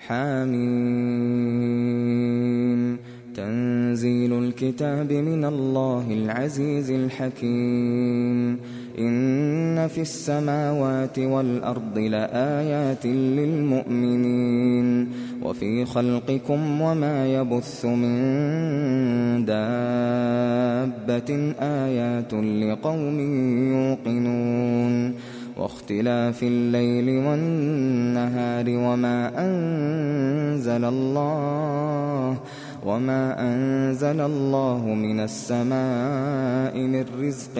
حم تنزيل الكتاب من الله العزيز الحكيم إن في السماوات والأرض لآيات للمؤمنين وفي خلقكم وما يبث من دابة آيات لقوم يوقنون واختلاف الليل والنهار وما أنزل الله من السماء من رزق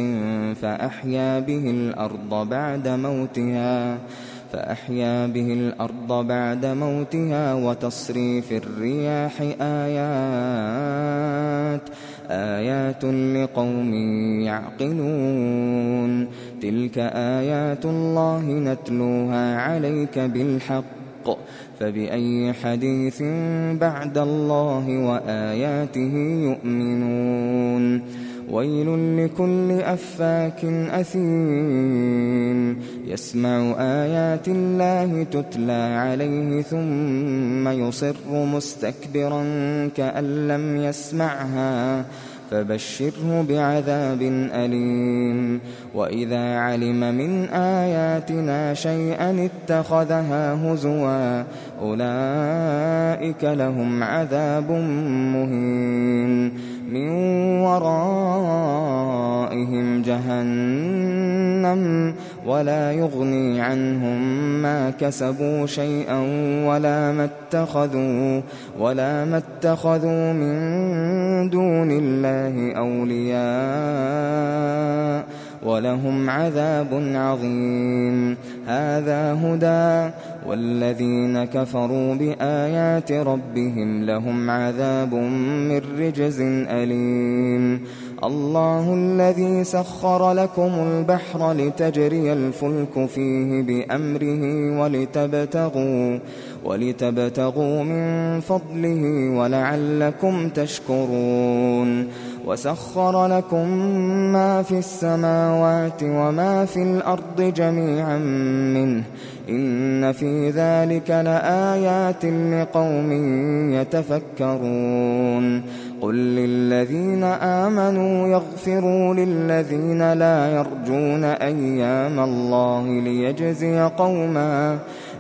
فأحيا به الأرض بعد موتها وتصريف الرياح آيات لقوم يعقلون تلك آيات الله نتلوها عليك بالحق فبأي حديث بعد الله وآياته يؤمنون ويل لكل أفاك أثيم يسمع آيات الله تتلى عليه ثم يصر مستكبرا كأن لم يسمعها فبشره بعذاب أليم وإذا علم من آياتنا شيئا اتخذها هزوا أولئك لهم عذاب مهين من ورائهم جهنم ولا يغني عنهم ما كسبوا شيئا ولا ما اتخذوا من دون الله أولياء ولهم عذاب عظيم هذا هدى والذين كفروا بآيات ربهم لهم عذاب من رجز أليم الله الذي سخر لكم البحر لتجري الفلك فيه بأمره ولتبتغوا من فضله ولعلكم تشكرون وسخر لكم ما في السماوات وما في الأرض جميعا منه إن في ذلك لآيات لقوم يتفكرون قل للذين آمنوا يغفروا للذين لا يرجون أيام الله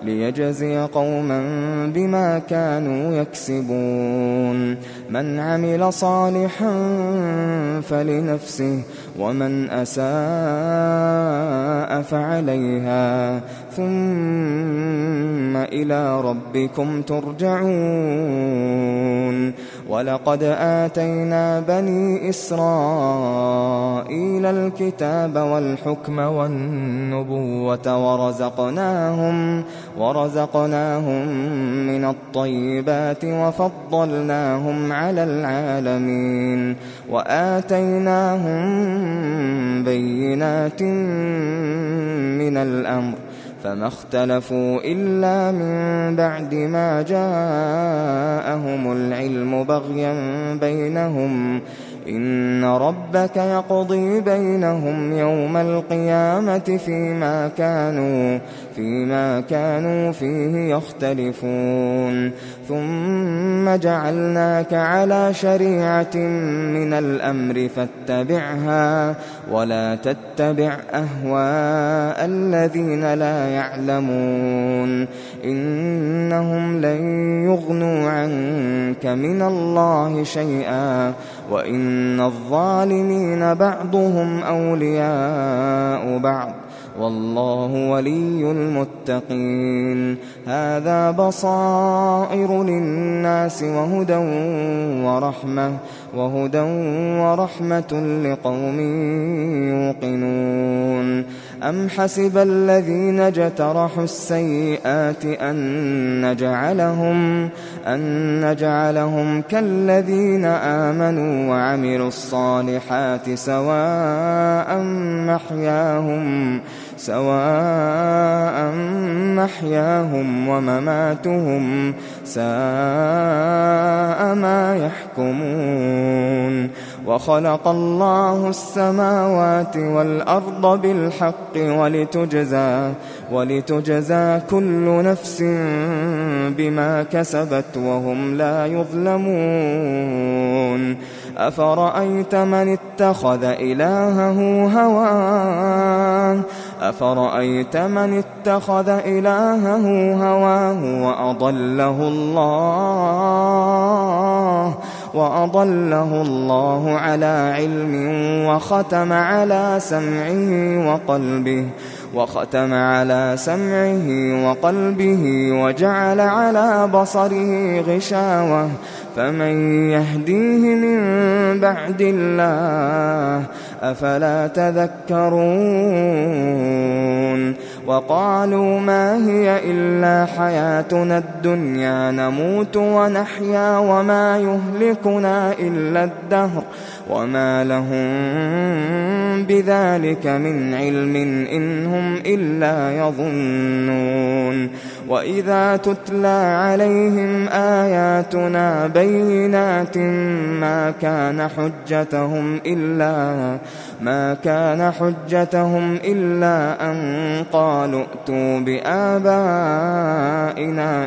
ليجزي قوما بما كانوا يكسبون من عمل صالحا فلنفسه ومن أساء فعليها ثم إلى ربكم ترجعون ولقد آتينا بني إسرائيل الكتاب والحكم والنبوة ورزقناهم من الطيبات وفضلناهم على العالمين وآتيناهم بينات من الأمر فما اختلفوا إلا من بعد ما جاءهم العلم بغيا بينهم إن ربك يقضي بينهم يوم القيامة فيما كانوا فيه يختلفون ثم جعلناك على شريعة من الأمر فاتبعها ولا تتبع أهواء الذين لا يعلمون إنهم لن يغنوا عنك من الله شيئا وإن الظالمين بعضهم أولياء بعض والله ولي المتقين هذا بصائر للناس وهدى ورحمة لقوم يوقنون أم حسب الذين اجترحوا السيئات أن نجعلهم كالذين آمنوا وعملوا الصالحات سواء محياهم ومماتهم ساء ما يحكمون وخلق الله السماوات والأرض بالحق ولتجزى كل نفس بما كسبت وهم لا يظلمون أفرأيت من اتخذ إلهه هواه وأضله الله على علم وختم على سمعه وقلبه وجعل على بصره غشاوة فمن يهديه من بعد الله أفلا تذكرون وقالوا ما هي إلا حياتنا الدنيا نموت ونحيا وما يهلكنا إلا الدهر وما لهم بذلك من علم إن هم إلا يظنون وإذا تتلى عليهم آياتنا بينات ما كان حجتهم إلا أن قالوا ائتوا بآبائنا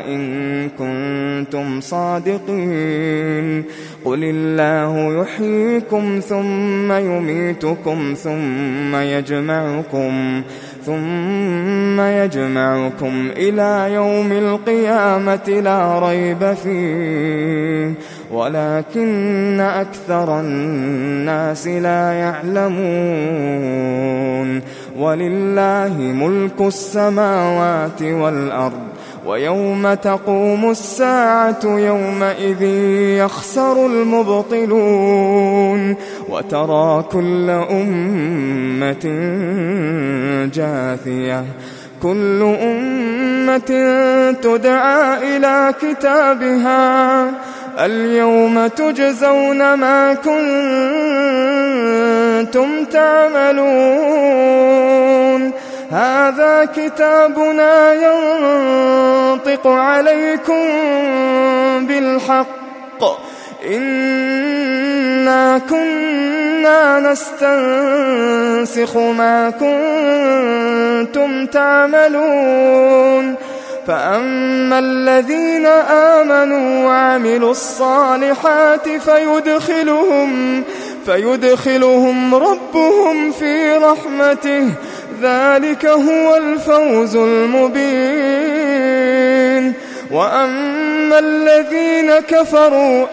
إن كنتم صادقين قل الله يحييكم ثم يميتكم ثم يجمعكم إلى يوم القيامة لا ريب فيه ولكن أكثر الناس لا يعلمون ولله ملك السماوات والأرض ويوم تقوم الساعة يومئذ يخسر المبطلون وترى كل أمة جاثية كل أمة تدعى إلى كتابها اليوم تجزون ما كنتم تعملون هذا كتابنا ينطق عليكم بالحق إنا كنا نستنسخ ما كنتم تعملون فأما الذين آمنوا وعملوا الصالحات فيدخلهم ربهم في رحمته ذلك هو الفوز المبين وأما الذين كفروا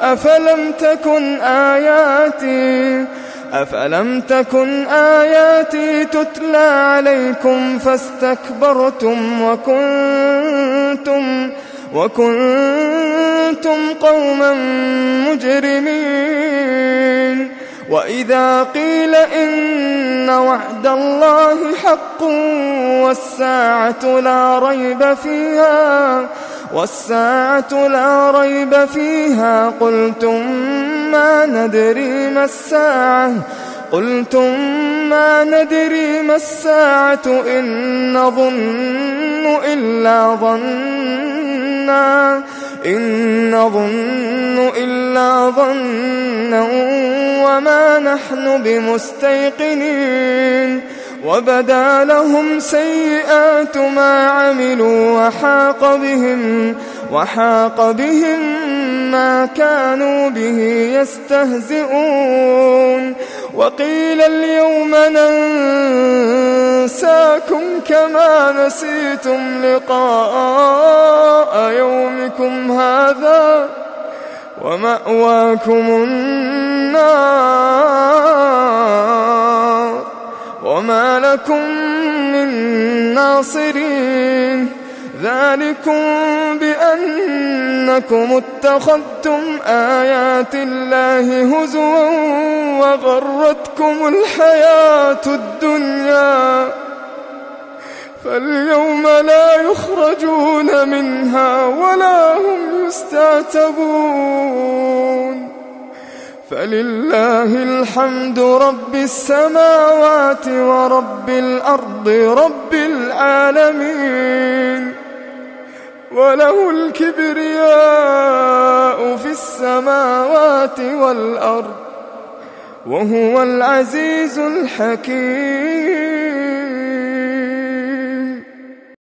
أفلم تكن آياتي تتلى عليكم فاستكبرتم وكنتم قوما مجرمين وإذا قيل إن وعد الله حق والساعة لا ريب فيها قلتم ما ندري ما الساعة إن نظن إلا ظنا وما نحن بمستيقنين وبدا لهم سيئات ما عملوا وحاق بهم ما كانوا به يستهزئون وقيل اليوم ننساكم كما نسيتم لقاء يومكم هذا ومأواكم النار وما لكم من ناصرين ذلكم بأنكم اتخذتم آيات الله هزوا وغرتكم الحياة الدنيا فاليوم لا يخرجون منها ولا هم يستعتبون فلله الحمد رب السماوات ورب الأرض رب العالمين، وله الكبرياء في السماوات والأرض، وهو العزيز الحكيم.